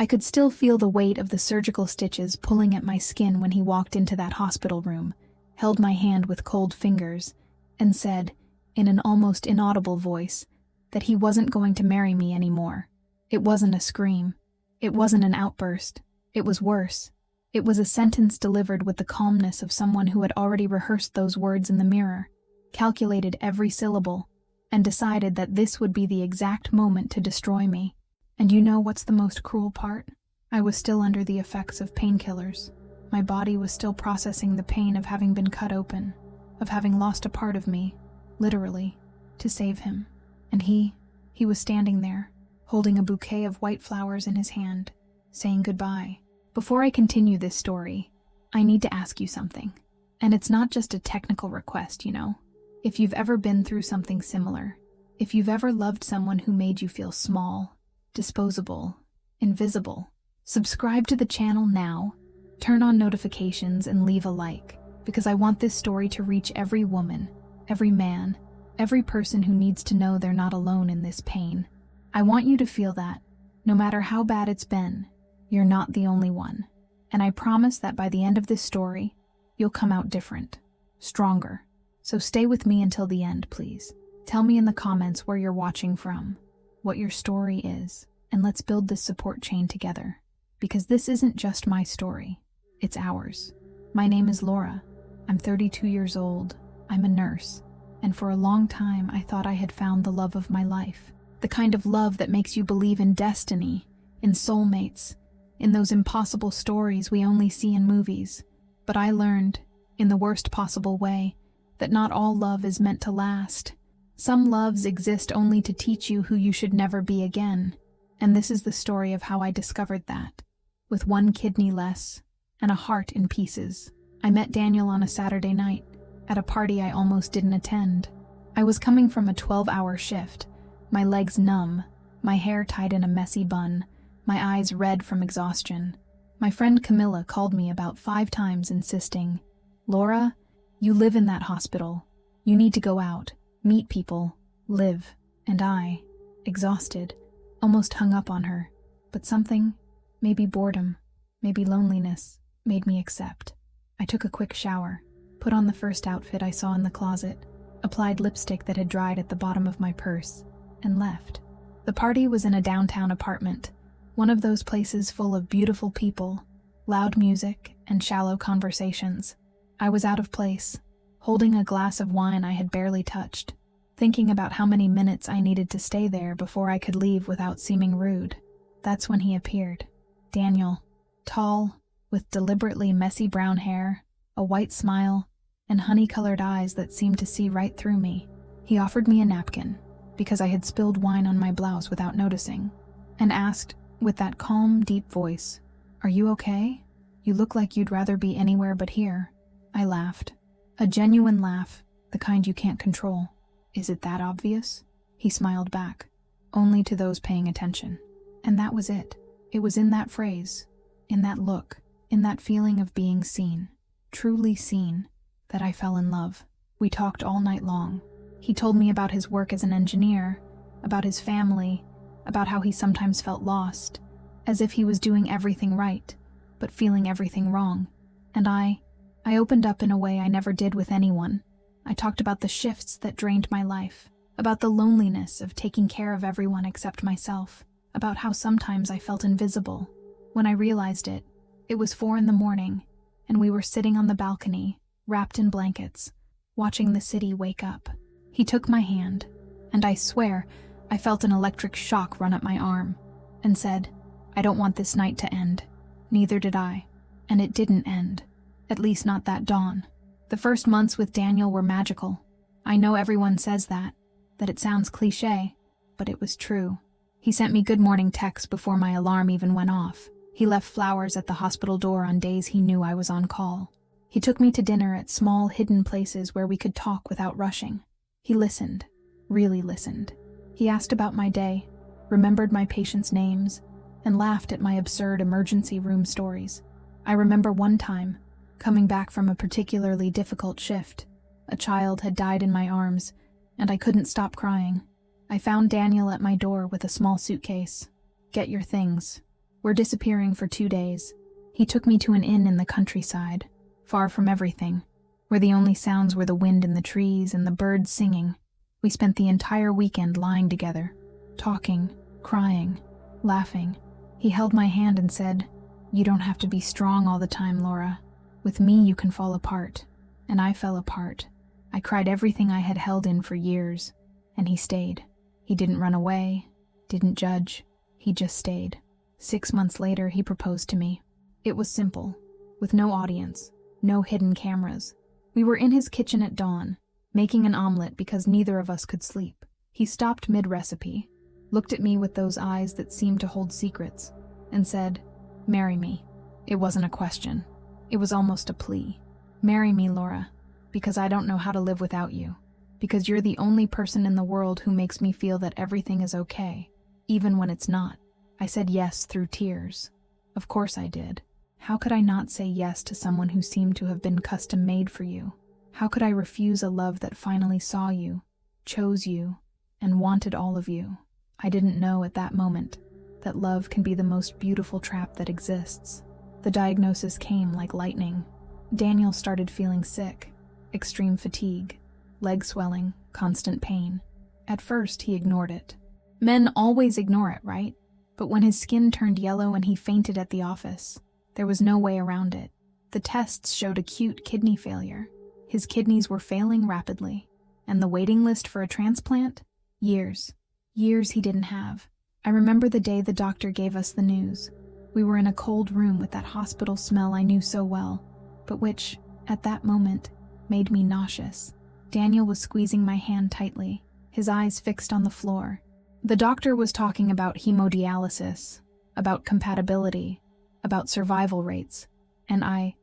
I could still feel the weight of the surgical stitches pulling at my skin when he walked into that hospital room, held my hand with cold fingers, and said, in an almost inaudible voice, that he wasn't going to marry me anymore. It wasn't a scream. It wasn't an outburst. It was worse. It was a sentence delivered with the calmness of someone who had already rehearsed those words in the mirror, calculated every syllable, and decided that this would be the exact moment to destroy me. And you know what's the most cruel part? I was still under the effects of painkillers. My body was still processing the pain of having been cut open, of having lost a part of me, literally, to save him. And he was standing there, holding a bouquet of white flowers in his hand, saying goodbye. Before I continue this story, I need to ask you something. And it's not just a technical request, you know. If you've ever been through something similar, if you've ever loved someone who made you feel small, disposable, invisible, subscribe to the channel now, turn on notifications, and leave a like, because I want this story to reach every woman, every man, every person who needs to know they're not alone in this pain. I want you to feel that, no matter how bad it's been, you're not the only one. And I promise that by the end of this story, you'll come out different, stronger. So stay with me until the end, please. Tell me in the comments where you're watching from, what your story is, and let's build this support chain together. Because this isn't just my story, it's ours. My name is Laura. I'm 32 years old. I'm a nurse. And for a long time, I thought I had found the love of my life. The kind of love that makes you believe in destiny, in soulmates, in those impossible stories we only see in movies. But I learned, in the worst possible way, that not all love is meant to last. Some loves exist only to teach you who you should never be again. And this is the story of how I discovered that. With one kidney less, and a heart in pieces, I met Daniel on a Saturday night, at a party I almost didn't attend. I was coming from a 12-hour shift, my legs numb, my hair tied in a messy bun, my eyes red from exhaustion. My friend Camilla called me about 5 times insisting, "Laura, you live in that hospital. You need to go out, meet people, live." And I, exhausted, almost hung up on her. But something, maybe boredom, maybe loneliness, made me accept. I took a quick shower, put on the first outfit I saw in the closet, applied lipstick that had dried at the bottom of my purse, and left. The party was in a downtown apartment, one of those places full of beautiful people, loud music, and shallow conversations. I was out of place, holding a glass of wine I had barely touched, thinking about how many minutes I needed to stay there before I could leave without seeming rude. That's when he appeared. Daniel, tall, with deliberately messy brown hair, a white smile, and honey-colored eyes that seemed to see right through me. He offered me a napkin, because I had spilled wine on my blouse without noticing, and asked, with that calm, deep voice, "Are you okay? You look like you'd rather be anywhere but here." I laughed. A genuine laugh, the kind you can't control. "Is it that obvious?" He smiled back, only to those paying attention. And that was it. It was in that phrase, in that look, in that feeling of being seen, truly seen, that I fell in love. We talked all night long. He told me about his work as an engineer, about his family, about how he sometimes felt lost, as if he was doing everything right, but feeling everything wrong. And I opened up in a way I never did with anyone. I talked about the shifts that drained my life, about the loneliness of taking care of everyone except myself, about how sometimes I felt invisible. When I realized it, it was 4 a.m, and we were sitting on the balcony, wrapped in blankets, watching the city wake up. He took my hand, and I swear I felt an electric shock run up my arm, and said, "I don't want this night to end." Neither did I, and it didn't end. At least not that dawn. The first months with Daniel were magical. I know everyone says that it sounds cliché, but it was true. He sent me good morning texts before my alarm even went off. He left flowers at the hospital door on days he knew I was on call. He took me to dinner at small, hidden places where we could talk without rushing. He listened, really listened. He asked about my day, remembered my patients' names, and laughed at my absurd emergency room stories. I remember one time, coming back from a particularly difficult shift. A child had died in my arms, and I couldn't stop crying. I found Daniel at my door with a small suitcase. "Get your things. We're disappearing for 2 days. He took me to an inn in the countryside, far from everything, where the only sounds were the wind in the trees and the birds singing. We spent the entire weekend lying together, talking, crying, laughing. He held my hand and said, "You don't have to be strong all the time, Laura. With me you can fall apart." And I fell apart. I cried everything I had held in for years, and he stayed. He didn't run away, didn't judge. He just stayed. 6 months later, he proposed to me. It was simple, with no audience, no hidden cameras. We were in his kitchen at dawn, making an omelet because neither of us could sleep. He stopped mid-recipe, looked at me with those eyes that seemed to hold secrets, and said, "Marry me." It wasn't a question. It was almost a plea. "Marry me, Laura, because I don't know how to live without you. Because you're the only person in the world who makes me feel that everything is okay, even when it's not." I said yes through tears. Of course I did. How could I not say yes to someone who seemed to have been custom-made for you? How could I refuse a love that finally saw you, chose you, and wanted all of you? I didn't know at that moment that love can be the most beautiful trap that exists. The diagnosis came like lightning. Daniel started feeling sick, extreme fatigue, leg swelling, constant pain. At first, he ignored it. Men always ignore it, right? But when his skin turned yellow and he fainted at the office, there was no way around it. The tests showed acute kidney failure. His kidneys were failing rapidly. And the waiting list for a transplant? Years. Years he didn't have. I remember the day the doctor gave us the news. We were in a cold room with that hospital smell I knew so well, but which, at that moment, made me nauseous. Daniel was squeezing my hand tightly, his eyes fixed on the floor. The doctor was talking about hemodialysis, about compatibility, about survival rates, and I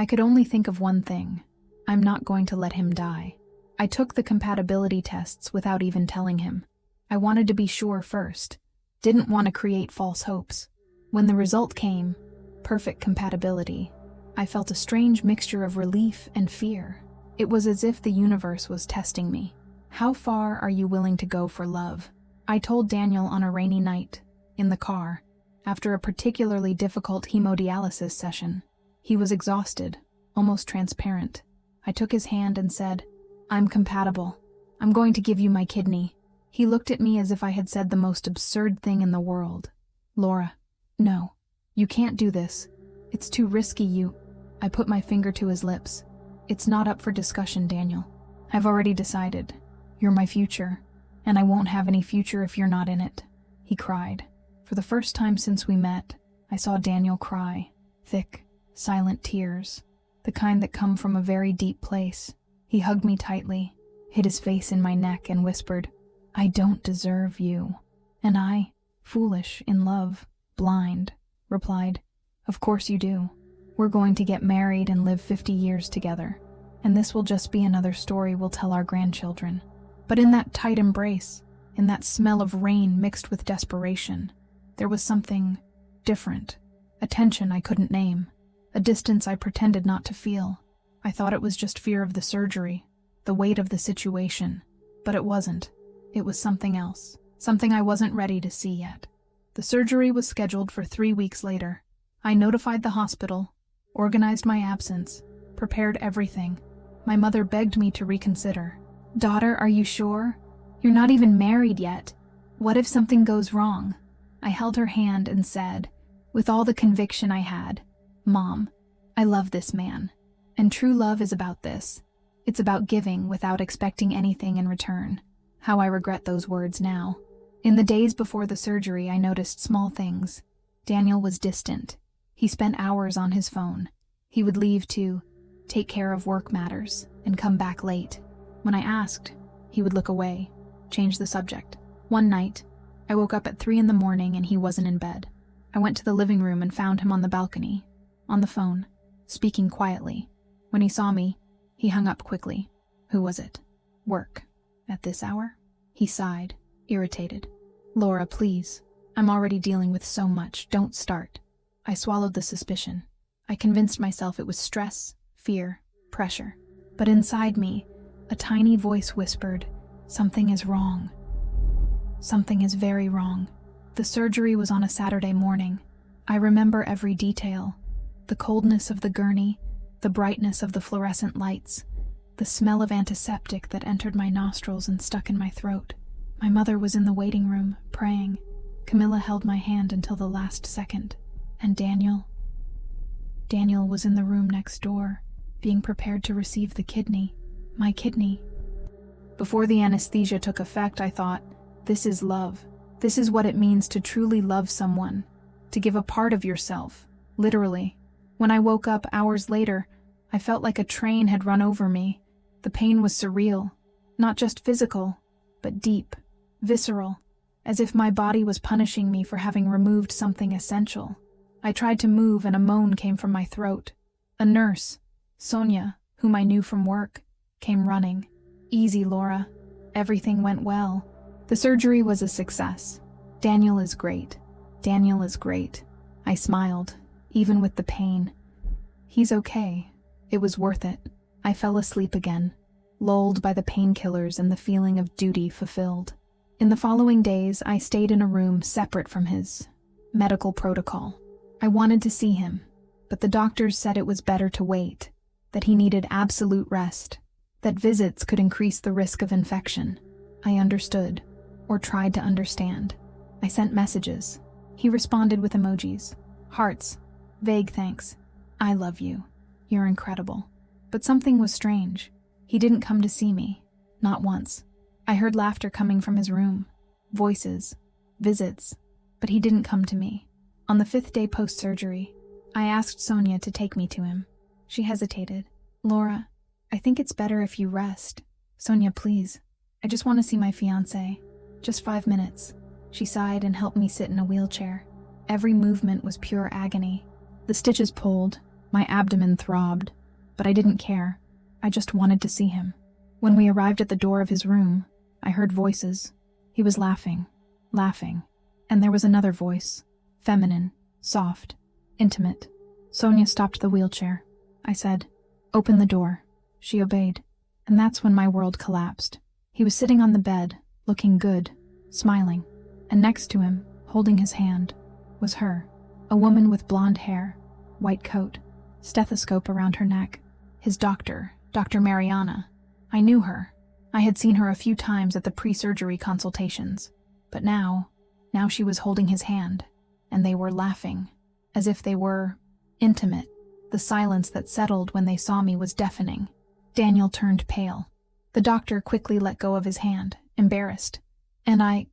could only think of one thing. I'm not going to let him die. I took the compatibility tests without even telling him. I wanted to be sure first, didn't want to create false hopes. When the result came, perfect compatibility, I felt a strange mixture of relief and fear. It was as if the universe was testing me. How far are you willing to go for love? I told Daniel on a rainy night, in the car, after a particularly difficult hemodialysis session. He was exhausted, almost transparent. I took his hand and said, "I'm compatible. I'm going to give you my kidney." He looked at me as if I had said the most absurd thing in the world. "Laura, no, you can't do this. It's too risky, I put my finger to his lips. "It's not up for discussion, Daniel. I've already decided. You're my future, and I won't have any future if you're not in it," he cried. For the first time since we met, I saw Daniel cry. Thick, silent tears, the kind that come from a very deep place. He hugged me tightly, hid his face in my neck, and whispered, "I don't deserve you." And I, foolish, in love, blind, replied, "Of course you do. We're going to get married and live 50 years together, and this will just be another story we'll tell our grandchildren." But in that tight embrace, in that smell of rain mixed with desperation, there was something different, a tension I couldn't name, a distance I pretended not to feel. I thought it was just fear of the surgery, the weight of the situation, but it wasn't. It was something else, something I wasn't ready to see yet. The surgery was scheduled for 3 weeks later. I notified the hospital, organized my absence, prepared everything. My mother begged me to reconsider. "Daughter, are you sure? You're not even married yet. What if something goes wrong?" I held her hand and said, with all the conviction I had, "Mom, I love this man. And true love is about this. It's about giving without expecting anything in return." How I regret those words now. In the days before the surgery, I noticed small things. Daniel was distant. He spent hours on his phone. He would leave to take care of work matters and come back late. When I asked, he would look away, change the subject. One night, I woke up at 3 a.m. and he wasn't in bed. I went to the living room and found him on the balcony, on the phone, speaking quietly. When he saw me, he hung up quickly. Who was it? Work. At this hour? He sighed, irritated. "Laura, please. I'm already dealing with so much. Don't start." I swallowed the suspicion. I convinced myself it was stress, fear, pressure. But inside me, a tiny voice whispered, "Something is wrong. Something is very wrong." The surgery was on a Saturday morning. I remember every detail. The coldness of the gurney, the brightness of the fluorescent lights, the smell of antiseptic that entered my nostrils and stuck in my throat. My mother was in the waiting room, praying. Camilla held my hand until the last second. And Daniel was in the room next door, being prepared to receive the kidney. My kidney. Before the anesthesia took effect, I thought, this is love. This is what it means to truly love someone. To give a part of yourself, literally. When I woke up hours later, I felt like a train had run over me. The pain was surreal, not just physical, but deep, visceral, as if my body was punishing me for having removed something essential. I tried to move and a moan came from my throat. A nurse, Sonia, whom I knew from work, came running. Easy, Laura. Everything went well. The surgery was a success. Daniel is great. Daniel is great. I smiled, even with the pain. He's okay. It was worth it. I fell asleep again, lulled by the painkillers and the feeling of duty fulfilled. In the following days, I stayed in a room separate from his medical protocol. I wanted to see him, but the doctors said it was better to wait, that he needed absolute rest, that visits could increase the risk of infection. I understood, or tried to understand. I sent messages. He responded with emojis, hearts, vague thanks. I love you. You're incredible. But something was strange. He didn't come to see me, not once. I heard laughter coming from his room, voices, visits, but he didn't come to me. On the 5th day post-surgery, I asked Sonia to take me to him. She hesitated. Laura, I think it's better if you rest. Sonia, please. I just want to see my fiancé. Just 5 minutes. She sighed and helped me sit in a wheelchair. Every movement was pure agony. The stitches pulled, my abdomen throbbed, but I didn't care. I just wanted to see him. When we arrived at the door of his room, I heard voices. He was laughing. And there was another voice. Feminine, soft, intimate. Sonia stopped the wheelchair. I said, "Open the door." She obeyed. And that's when my world collapsed. He was sitting on the bed, looking good, smiling. And next to him, holding his hand, was her. A woman with blonde hair, white coat, stethoscope around her neck. His doctor, Dr. Mariana. I knew her. I had seen her a few times at the pre-surgery consultations. But now she was holding his hand. And they were laughing, as if they were intimate. The silence that settled when they saw me was deafening. Daniel turned pale. The doctor quickly let go of his hand, embarrassed. And I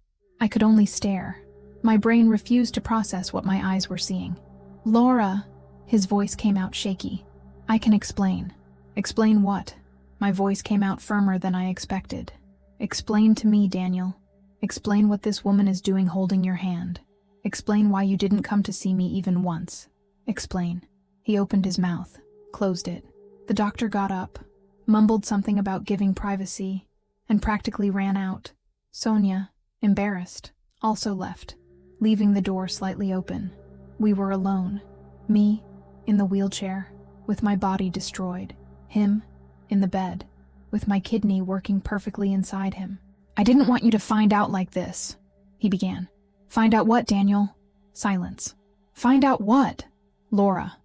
could only stare. My brain refused to process what my eyes were seeing. Laura, his voice came out shaky. I can explain. Explain what? My voice came out firmer than I expected. Explain to me, Daniel. Explain what this woman is doing holding your hand. Explain why you didn't come to see me even once. Explain. He opened his mouth, closed it. The doctor got up, mumbled something about giving privacy, and practically ran out. Sonia, embarrassed, also left, leaving the door slightly open. We were alone. Me, in the wheelchair, with my body destroyed. Him, in the bed, with my kidney working perfectly inside him. I didn't want you to find out like this, he began. Find out what, Daniel? Silence. Find out what? Laura.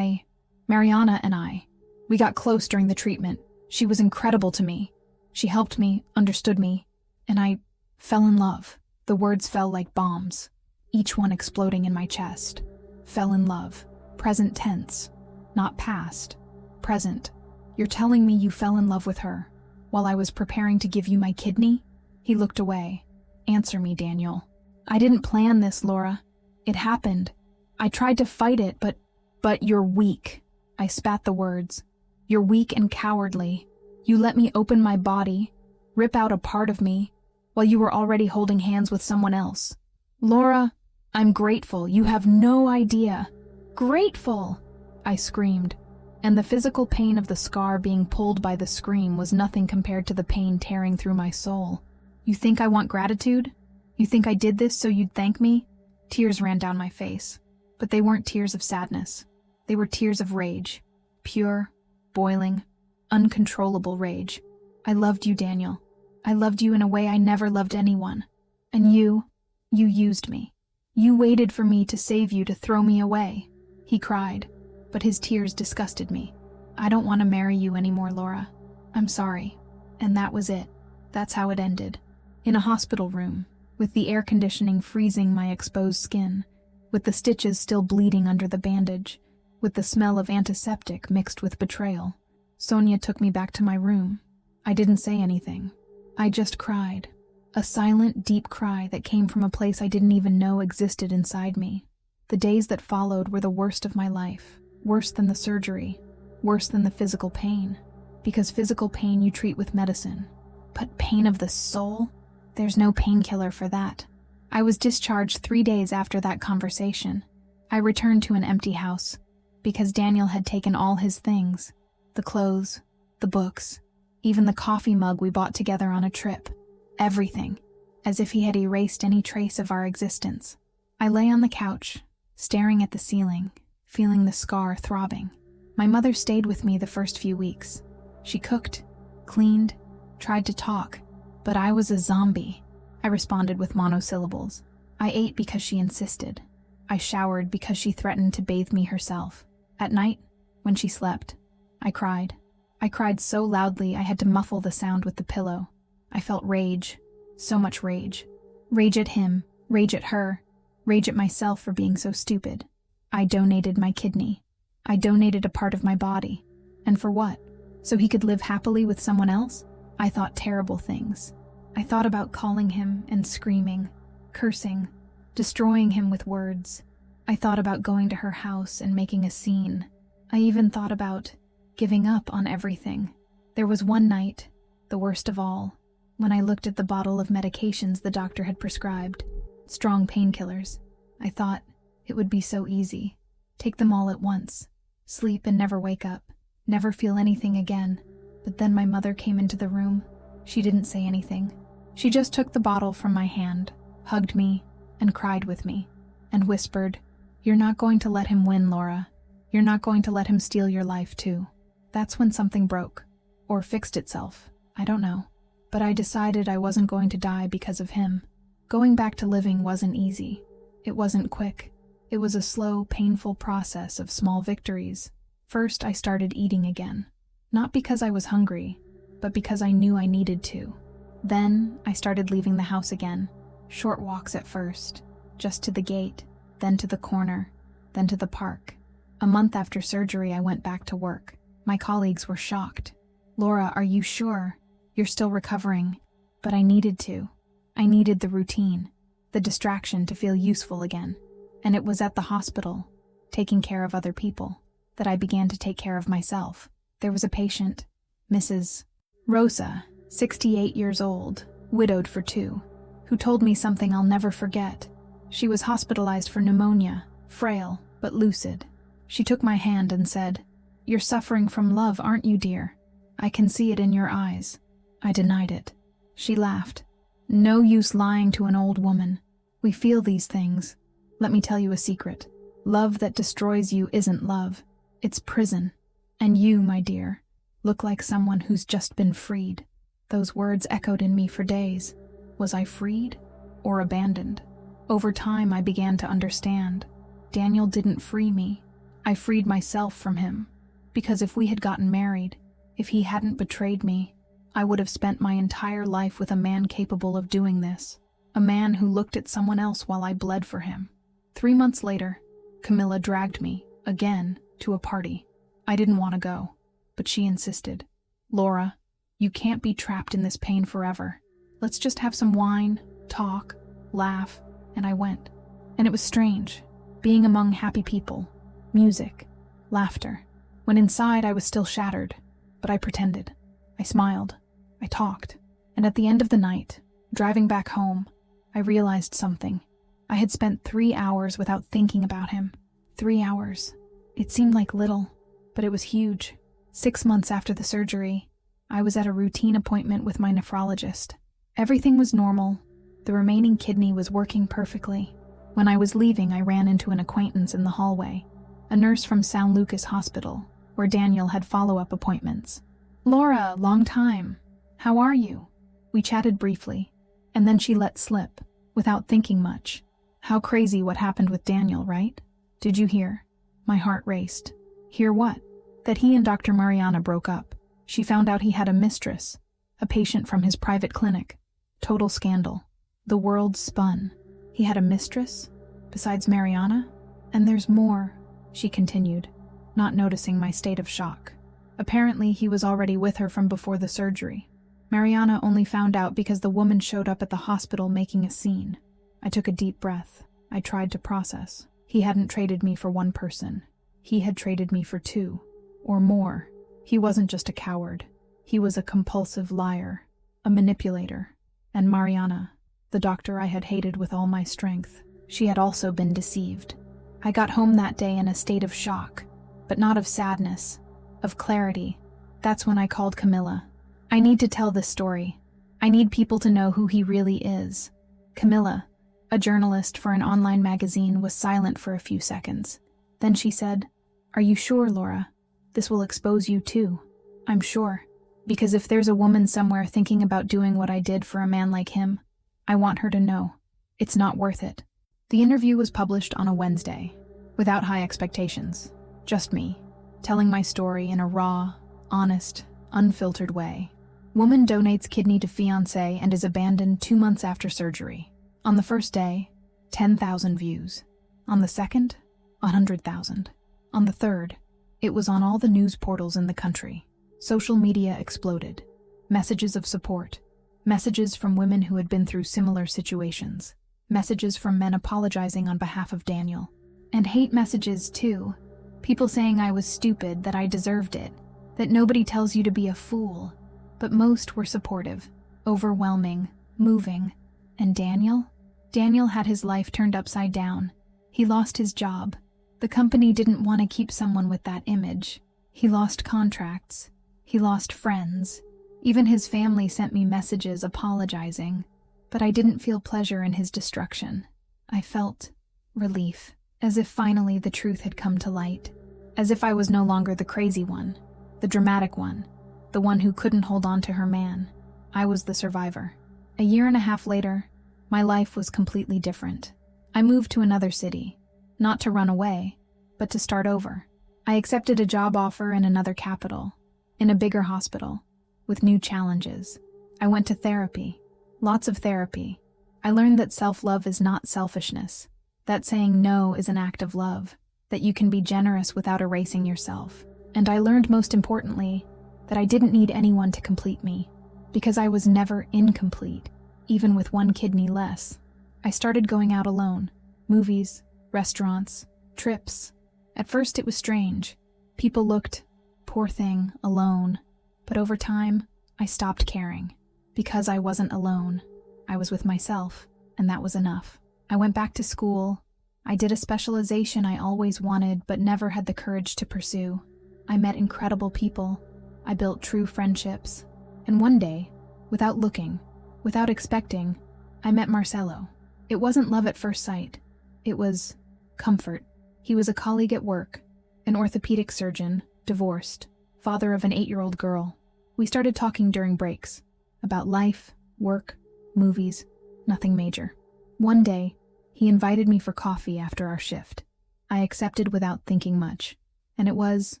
Mariana and I. We got close during the treatment. She was incredible to me. She helped me, understood me, and I fell in love. The words fell like bombs, each one exploding in my chest. Fell in love. Present tense. Not past. Present. You're telling me you fell in love with her while I was preparing to give you my kidney? He looked away. Answer me, Daniel. I didn't plan this, Laura. It happened. I tried to fight it, but you're weak. I spat the words. You're weak and cowardly. You let me open my body, rip out a part of me, while you were already holding hands with someone else. Laura, I'm grateful. You have no idea. Grateful! I screamed. And the physical pain of the scar being pulled by the scream was nothing compared to the pain tearing through my soul. You think I want gratitude? You think I did this so you'd thank me? Tears ran down my face, but they weren't tears of sadness. They were tears of rage. Pure, boiling, uncontrollable rage. I loved you, Daniel. I loved you in a way I never loved anyone. And you used me. You waited for me to save you to throw me away, he cried, but his tears disgusted me. I don't want to marry you anymore, Laura. I'm sorry. And that was it. That's how it ended. In a hospital room, with the air conditioning freezing my exposed skin, with the stitches still bleeding under the bandage, with the smell of antiseptic mixed with betrayal, Sonia took me back to my room. I didn't say anything. I just cried. A silent, deep cry that came from a place I didn't even know existed inside me. The days that followed were the worst of my life, worse than the surgery, worse than the physical pain. Because physical pain you treat with medicine. But pain of the soul? There's no painkiller for that. I was discharged 3 days after that conversation. I returned to an empty house, because Daniel had taken all his things, the clothes, the books, even the coffee mug we bought together on a trip. Everything, as if he had erased any trace of our existence. I lay on the couch, staring at the ceiling, feeling the scar throbbing. My mother stayed with me the first few weeks. She cooked, cleaned, tried to talk, but I was a zombie. I responded with monosyllables. I ate because she insisted. I showered because she threatened to bathe me herself. At night, when she slept, I cried. I cried so loudly I had to muffle the sound with the pillow. I felt rage, so much rage. Rage at him, rage at her, rage at myself for being so stupid. I donated my kidney. I donated a part of my body. And for what? So he could live happily with someone else? I thought terrible things. I thought about calling him and screaming, cursing, destroying him with words. I thought about going to her house and making a scene. I even thought about giving up on everything. There was one night, the worst of all, when I looked at the bottle of medications the doctor had prescribed, strong painkillers. I thought it would be so easy. Take them all at once, sleep and never wake up, never feel anything again. But then my mother came into the room. She didn't say anything. She just took the bottle from my hand, hugged me, and cried with me, and whispered, "You're not going to let him win, Laura. You're not going to let him steal your life too." That's when something broke, or fixed itself. I don't know. But I decided I wasn't going to die because of him. Going back to living wasn't easy. It wasn't quick. It was a slow, painful process of small victories. First, I started eating again. Not because I was hungry, but because I knew I needed to. Then, I started leaving the house again. Short walks at first, just to the gate, then to the corner, then to the park. A month after surgery, I went back to work. My colleagues were shocked. "Laura, are you sure? You're still recovering." But I needed to. I needed the routine, the distraction to feel useful again. And it was at the hospital, taking care of other people, that I began to take care of myself. There was a patient, Mrs. Rosa, 68 years old, widowed for 2, who told me something I'll never forget. She was hospitalized for pneumonia, frail but lucid. She took my hand and said, "You're suffering from love, aren't you, dear? I can see it in your eyes." I denied it. She laughed. "No use lying to an old woman. We feel these things. Let me tell you a secret. Love that destroys you isn't love. It's prison. And you, my dear, look like someone who's just been freed." Those words echoed in me for days. Was I freed or abandoned? Over time, I began to understand. Daniel didn't free me. I freed myself from him. Because if we had gotten married, if he hadn't betrayed me, I would have spent my entire life with a man capable of doing this. A man who looked at someone else while I bled for him. 3 months later, Camilla dragged me, again, to a party. I didn't want to go, but she insisted. "Laura, you can't be trapped in this pain forever. Let's just have some wine, talk, laugh," and I went. And it was strange, being among happy people, music, laughter. When inside I was still shattered, but I pretended. I smiled. I talked. And at the end of the night, driving back home, I realized something. I had spent 3 hours without thinking about him. 3 hours. It seemed like little, but it was huge. 6 months after the surgery, I was at a routine appointment with my nephrologist. Everything was normal. The remaining kidney was working perfectly. When I was leaving, I ran into an acquaintance in the hallway, a nurse from San Lucas Hospital, where Daniel had follow-up appointments. "Laura, long time. How are you?" We chatted briefly, and then she let slip, without thinking much. How crazy what happened with Daniel, right? Did you hear? My heart raced. Hear what? That he and Dr. Mariana broke up. She found out he had a mistress, a patient from his private clinic. Total scandal. The world spun. He had a mistress? Besides Mariana? And there's more, she continued, not noticing my state of shock. Apparently, he was already with her from before the surgery. Mariana only found out because the woman showed up at the hospital making a scene. I took a deep breath. I tried to process. He hadn't traded me for one person. He had traded me for two, or more. He wasn't just a coward. He was a compulsive liar, a manipulator. And Mariana, the doctor I had hated with all my strength, she had also been deceived. I got home that day in a state of shock, but not of sadness, of clarity. That's when I called Camilla. I need to tell this story. I need people to know who he really is. Camilla, a journalist for an online magazine, was silent for a few seconds. Then she said, "Are you sure, Laura? This will expose you too." "I'm sure. Because if there's a woman somewhere thinking about doing what I did for a man like him, I want her to know. It's not worth it." The interview was published on a Wednesday, without high expectations. Just me, telling my story in a raw, honest, unfiltered way. Woman donates kidney to fiancé and is abandoned 2 months after surgery. On the first day, 10,000 views. On the second, 100,000. On the third, it was on all the news portals in the country. Social media exploded. Messages of support. Messages from women who had been through similar situations. Messages from men apologizing on behalf of Daniel. And hate messages, too. People saying I was stupid, that I deserved it, that nobody tells you to be a fool. But most were supportive, overwhelming, moving. And Daniel? Daniel had his life turned upside down. He lost his job. The company didn't want to keep someone with that image. He lost contracts. He lost friends. Even his family sent me messages apologizing. But I didn't feel pleasure in his destruction. I felt relief, as if finally the truth had come to light. As if I was no longer the crazy one, the dramatic one, the one who couldn't hold on to her man. I was the survivor. A year and a half later, my life was completely different. I moved to another city, not to run away, but to start over. I accepted a job offer in another capital, in a bigger hospital, with new challenges. I went to therapy, lots of therapy. I learned that self-love is not selfishness, that saying no is an act of love, that you can be generous without erasing yourself. And I learned, most importantly, that I didn't need anyone to complete me, because I was never incomplete, even with one kidney less. I started going out alone, movies, restaurants, trips. At first it was strange. People looked, poor thing, alone. But over time, I stopped caring. Because I wasn't alone. I was with myself, and that was enough. I went back to school. I did a specialization I always wanted but never had the courage to pursue. I met incredible people. I built true friendships. And one day, without looking, without expecting, I met Marcelo. It wasn't love at first sight. It was comfort. He was a colleague at work, an orthopedic surgeon, divorced, father of an 8-year-old girl. We started talking during breaks, about life, work, movies, nothing major. One day, he invited me for coffee after our shift. I accepted without thinking much, and it was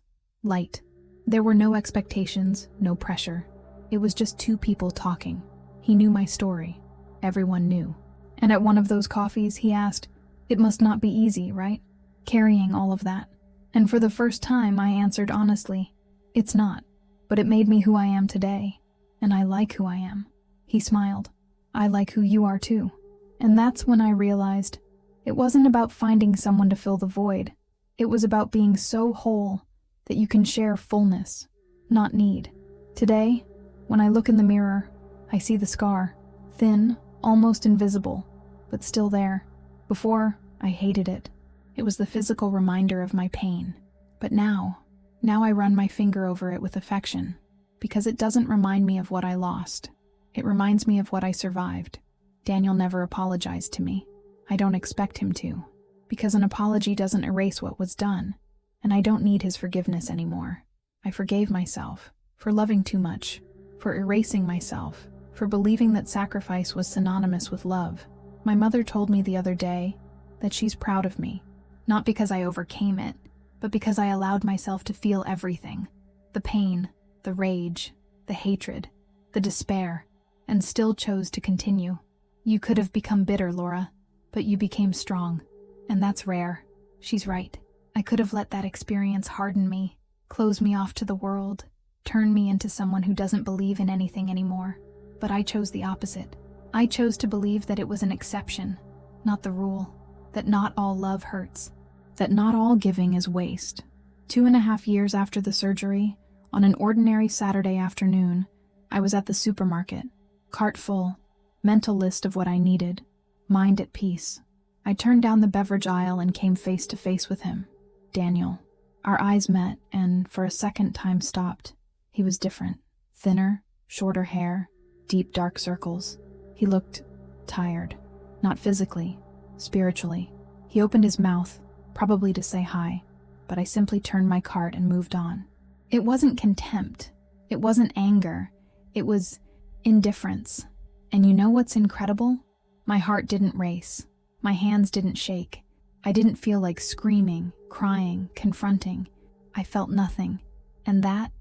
light. There were no expectations, no pressure. It was just two people talking. He knew my story. Everyone knew. And at one of those coffees, he asked, "It must not be easy, right? Carrying all of that." And for the first time, I answered honestly, "It's not, but it made me who I am today, and I like who I am." He smiled. "I like who you are too." And that's when I realized it wasn't about finding someone to fill the void. It was about being so whole that you can share fullness, not need. Today, when I look in the mirror, I see the scar, thin, almost invisible, but still there. Before, I hated it. It was the physical reminder of my pain. But now I run my finger over it with affection, because it doesn't remind me of what I lost. It reminds me of what I survived. Daniel never apologized to me. I don't expect him to, because an apology doesn't erase what was done, and I don't need his forgiveness anymore. I forgave myself for loving too much, for erasing myself, for believing that sacrifice was synonymous with love. My mother told me the other day that she's proud of me. Not because I overcame it, but because I allowed myself to feel everything. The pain, the rage, the hatred, the despair, and still chose to continue. You could have become bitter, Laura, but you became strong. And that's rare. She's right. I could have let that experience harden me, close me off to the world, turn me into someone who doesn't believe in anything anymore. But I chose the opposite. I chose to believe that it was an exception, not the rule, that not all love hurts, that not all giving is waste. 2.5 years after the surgery, on an ordinary Saturday afternoon, I was at the supermarket, cart full, mental list of what I needed, mind at peace. I turned down the beverage aisle and came face to face with him, Daniel. Our eyes met and, for a second, time stopped. He was different. Thinner, shorter hair, deep dark circles. He looked tired. Not physically, spiritually. He opened his mouth, probably to say hi, but I simply turned my cart and moved on. It wasn't contempt. It wasn't anger. It was indifference. And you know what's incredible? My heart didn't race. My hands didn't shake. I didn't feel like screaming, crying, confronting. I felt nothing. And that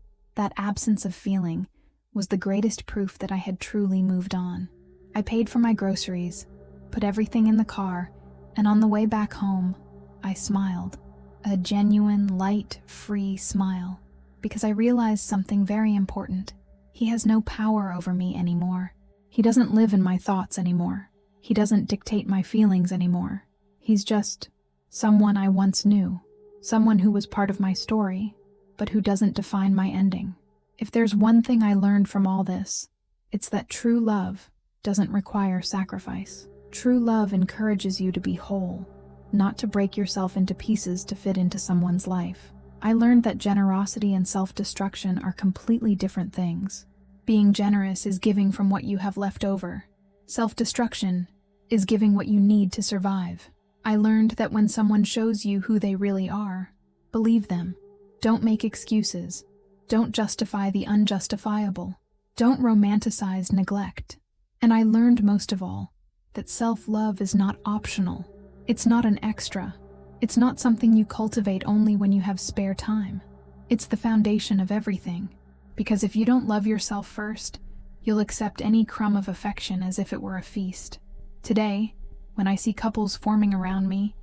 absence of feeling was the greatest proof that I had truly moved on. I paid for my groceries, put everything in the car, and on the way back home, I smiled. A genuine, light, free smile. Because I realized something very important. He has no power over me anymore. He doesn't live in my thoughts anymore. He doesn't dictate my feelings anymore. He's just someone I once knew. Someone who was part of my story, but who doesn't define my ending. If there's one thing I learned from all this, it's that true love doesn't require sacrifice. True love encourages you to be whole, not to break yourself into pieces to fit into someone's life. I learned that generosity and self-destruction are completely different things. Being generous is giving from what you have left over. Self-destruction is giving what you need to survive. I learned that when someone shows you who they really are, believe them. Don't make excuses. Don't justify the unjustifiable. Don't romanticize neglect. And I learned most of all that self-love is not optional. It's not an extra. It's not something you cultivate only when you have spare time. It's the foundation of everything. Because if you don't love yourself first, you'll accept any crumb of affection as if it were a feast. Today, when I see couples forming around me,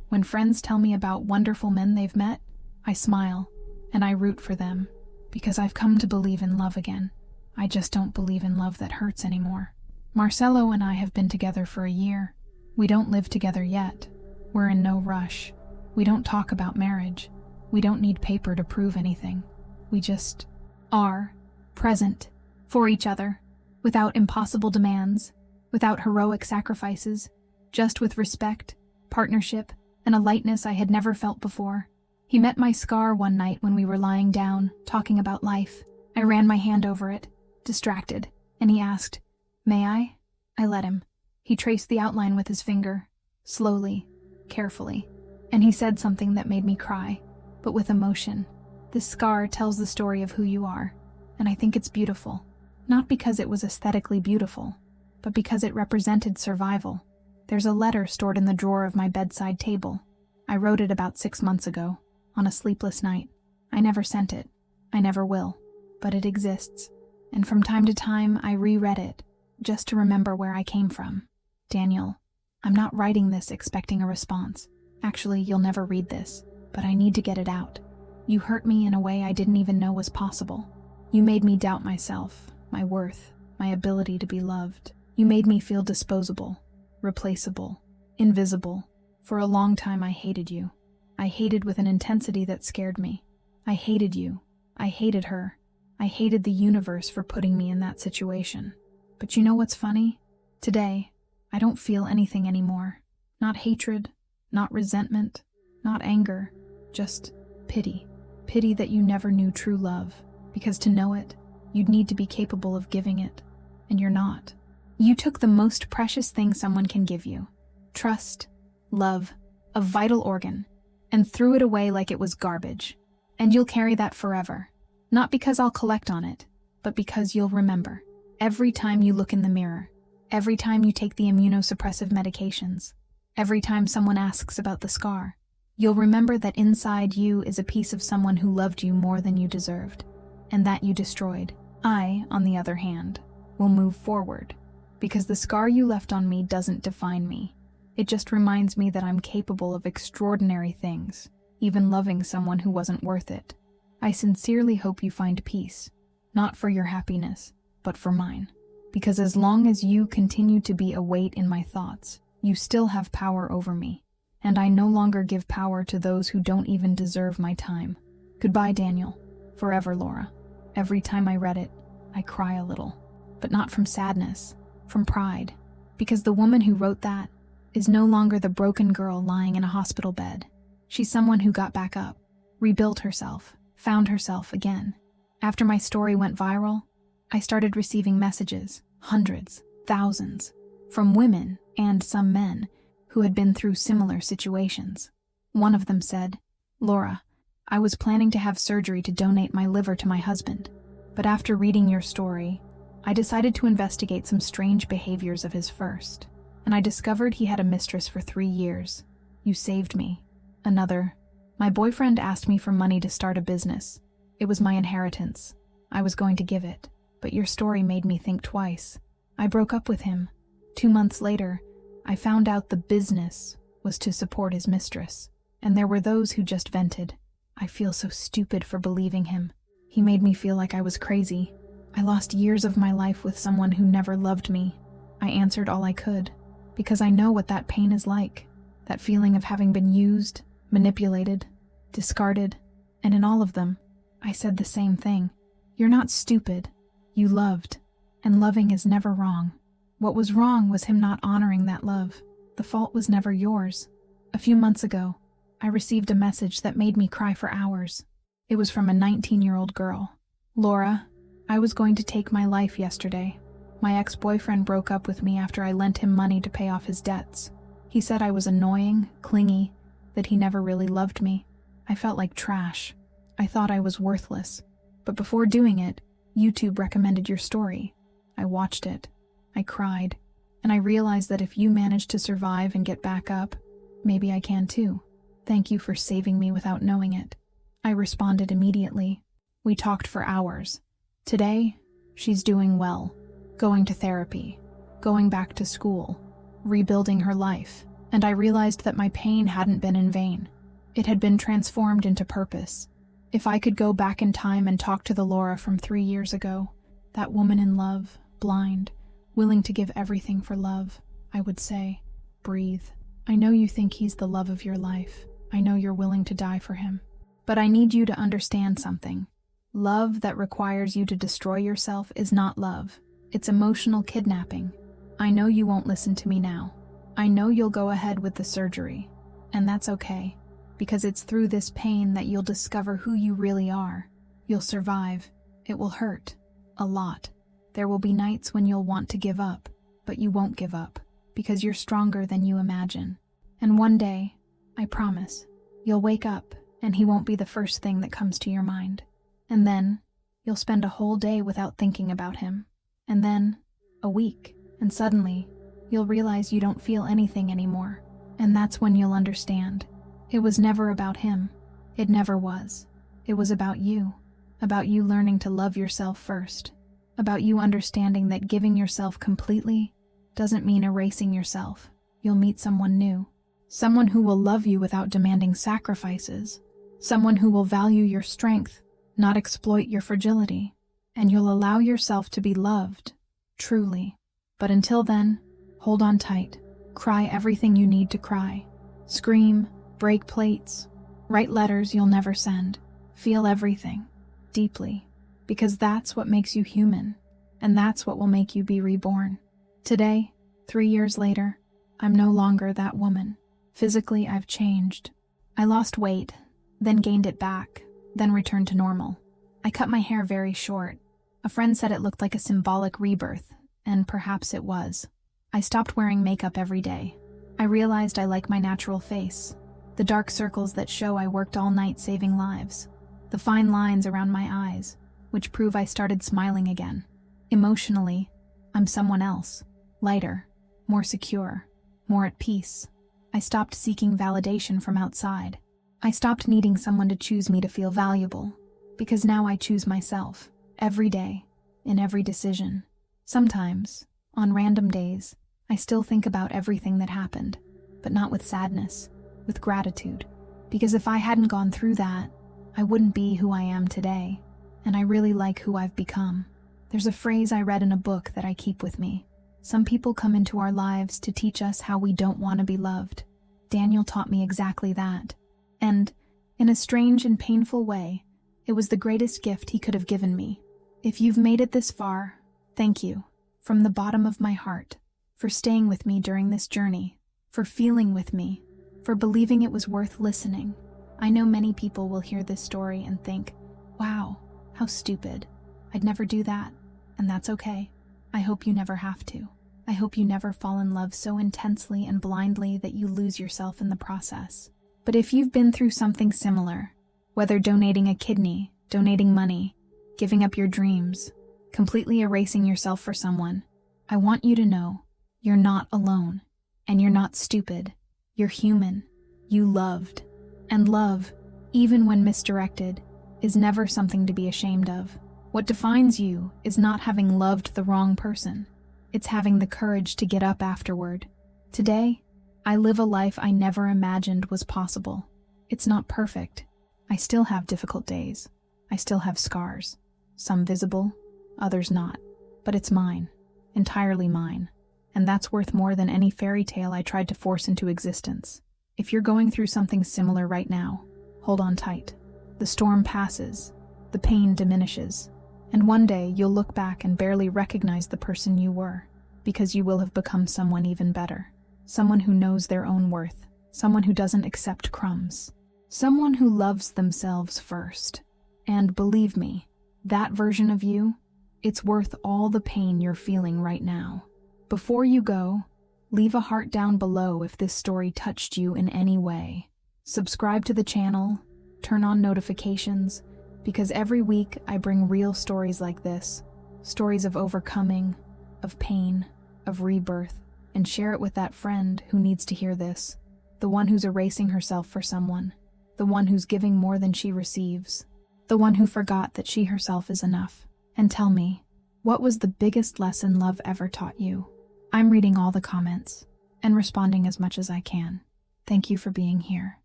when friends tell me about wonderful men they've met, I smile and I root for them because I've come to believe in love again. I just don't believe in love that hurts anymore. Marcelo and I have been together for a year. We don't live together yet. We're in no rush. We don't talk about marriage. We don't need paper to prove anything. We just are present for each other, without impossible demands, without heroic sacrifices, just with respect, partnership, and a lightness I had never felt before. He met my scar one night when we were lying down, talking about life. I ran my hand over it, distracted, and he asked, "May I?" I let him. He traced the outline with his finger, slowly, carefully, and he said something that made me cry, but with emotion. This scar tells the story of who you are, and I think it's beautiful. Not because it was aesthetically beautiful, but because it represented survival. There's a letter stored in the drawer of my bedside table. I wrote it about 6 months ago, on a sleepless night. I never sent it. I never will. But it exists. And from time to time, I reread it, just to remember where I came from. Daniel, I'm not writing this expecting a response. Actually, you'll never read this, but I need to get it out. You hurt me in a way I didn't even know was possible. You made me doubt myself, my worth, my ability to be loved. You made me feel disposable, replaceable, invisible. For a long time I hated you. I hated with an intensity that scared me. I hated you. I hated her. I hated the universe for putting me in that situation. But you know what's funny? Today, I don't feel anything anymore. Not hatred, not resentment, not anger, just pity. Pity that you never knew true love, because to know it, you'd need to be capable of giving it, and you're not. You took the most precious thing someone can give you, trust, love, a vital organ, and threw it away like it was garbage. And you'll carry that forever. Not because I'll collect on it, but because you'll remember. Every time you look in the mirror, every time you take the immunosuppressive medications, Every time someone asks about the scar, you'll remember that inside you is a piece of someone who loved you more than you deserved, and that you destroyed. I, on the other hand, will move forward, because the scar you left on me doesn't define me. It just reminds me that I'm capable of extraordinary things, even loving someone who wasn't worth it. I sincerely hope you find peace, not for your happiness, but for mine. Because as long as you continue to be a weight in my thoughts, you still have power over me, and I no longer give power to those who don't even deserve my time. Goodbye, Daniel. Forever, Laura. Every time I read it, I cry a little. But not from sadness, from pride. Because the woman who wrote that is no longer the broken girl lying in a hospital bed. She's someone who got back up, rebuilt herself, found herself again. After my story went viral, I started receiving messages, hundreds, thousands, from women and some men who had been through similar situations. One of them said, "Laura, I was planning to have surgery to donate my liver to my husband, but after reading your story, I decided to investigate some strange behaviors of his first, and I discovered he had a mistress for 3 years. You saved me." Another, "My boyfriend asked me for money to start a business. It was my inheritance. I was going to give it, but your story made me think twice. I broke up with him. 2 months later, I found out the business was to support his mistress, and there were those who just vented. I feel so stupid for believing him. He made me feel like I was crazy. I lost years of my life with someone who never loved me. I answered all I could, because I know what that pain is like, that feeling of having been used, manipulated, discarded, and in all of them, I said the same thing. You're not stupid. You loved, and loving is never wrong. What was wrong was him not honoring that love. The fault was never yours. A few months ago, I received a message that made me cry for hours. It was from a 19-year-old girl. "Laura, I was going to take my life yesterday. My ex-boyfriend broke up with me after I lent him money to pay off his debts. He said I was annoying, clingy, that he never really loved me. I felt like trash. I thought I was worthless. But before doing it, YouTube recommended your story. I watched it. I cried. And I realized that if you manage to survive and get back up, maybe I can too. Thank you for saving me without knowing it." I responded immediately. We talked for hours. Today, she's doing well, going to therapy, going back to school, rebuilding her life, and I realized that my pain hadn't been in vain. It had been transformed into purpose. If I could go back in time and talk to the Laura from 3 years ago, that woman in love, blind, willing to give everything for love, I would say, breathe. I know you think he's the love of your life. I know you're willing to die for him. But I need you to understand something. Love that requires you to destroy yourself is not love. It's emotional kidnapping. I know you won't listen to me now. I know you'll go ahead with the surgery. And that's okay, because it's through this pain that you'll discover who you really are. You'll survive. It will hurt. A lot. There will be nights when you'll want to give up, but you won't give up, because you're stronger than you imagine. And one day, I promise, you'll wake up and he won't be the first thing that comes to your mind. And then, you'll spend a whole day without thinking about him. And then, a week, and suddenly, you'll realize you don't feel anything anymore. And that's when you'll understand. It was never about him. It never was. It was about you learning to love yourself first, about you understanding that giving yourself completely doesn't mean erasing yourself. You'll meet someone new, someone who will love you without demanding sacrifices, someone who will value your strength, not exploit your fragility, and you'll allow yourself to be loved, truly. But until then, hold on tight. Cry everything you need to cry. Scream, break plates, write letters you'll never send. Feel everything, deeply, because that's what makes you human, and that's what will make you be reborn. Today, 3 years later, I'm no longer that woman. Physically, I've changed. I lost weight, then gained it back, then returned to normal. I cut my hair very short. A friend said it looked like a symbolic rebirth, and perhaps it was. I stopped wearing makeup every day. I realized I like my natural face, the dark circles that show I worked all night saving lives, the fine lines around my eyes, which prove I started smiling again. Emotionally, I'm someone else, lighter, more secure, more at peace. I stopped seeking validation from outside. I stopped needing someone to choose me to feel valuable, because now I choose myself, every day, in every decision. Sometimes, on random days, I still think about everything that happened, but not with sadness, with gratitude. Because if I hadn't gone through that, I wouldn't be who I am today, and I really like who I've become. There's a phrase I read in a book that I keep with me. Some people come into our lives to teach us how we don't want to be loved. Daniel taught me exactly that. And, in a strange and painful way, it was the greatest gift he could have given me. If you've made it this far, thank you, from the bottom of my heart, for staying with me during this journey, for feeling with me, for believing it was worth listening. I know many people will hear this story and think, wow, how stupid. I'd never do that, and that's okay. I hope you never have to. I hope you never fall in love so intensely and blindly that you lose yourself in the process. But if you've been through something similar, whether donating a kidney, donating money, giving up your dreams, completely erasing yourself for someone, I want you to know you're not alone, and you're not stupid. You're human. You loved. And love, even when misdirected, is never something to be ashamed of. What defines you is not having loved the wrong person. It's having the courage to get up afterward. Today, I live a life I never imagined was possible. It's not perfect. I still have difficult days. I still have scars. Some visible, others not. But it's mine. Entirely mine. And that's worth more than any fairy tale I tried to force into existence. If you're going through something similar right now, hold on tight. The storm passes. The pain diminishes. And one day you'll look back and barely recognize the person you were, because you will have become someone even better. Someone who knows their own worth. Someone who doesn't accept crumbs. Someone who loves themselves first. And believe me, that version of you, it's worth all the pain you're feeling right now. Before you go, leave a heart down below if this story touched you in any way. Subscribe to the channel, turn on notifications, because every week I bring real stories like this, stories of overcoming, of pain, of rebirth, and share it with that friend who needs to hear this, the one who's erasing herself for someone, the one who's giving more than she receives, the one who forgot that she herself is enough. And tell me, what was the biggest lesson love ever taught you? I'm reading all the comments and responding as much as I can. Thank you for being here.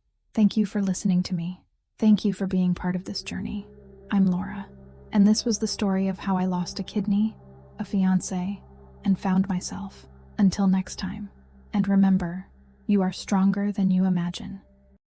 Thank you for listening to me. Thank you for being part of this journey. I'm Laura, and this was the story of how I lost a kidney, a fiancé, and found myself. Until next time. And remember, you are stronger than you imagine.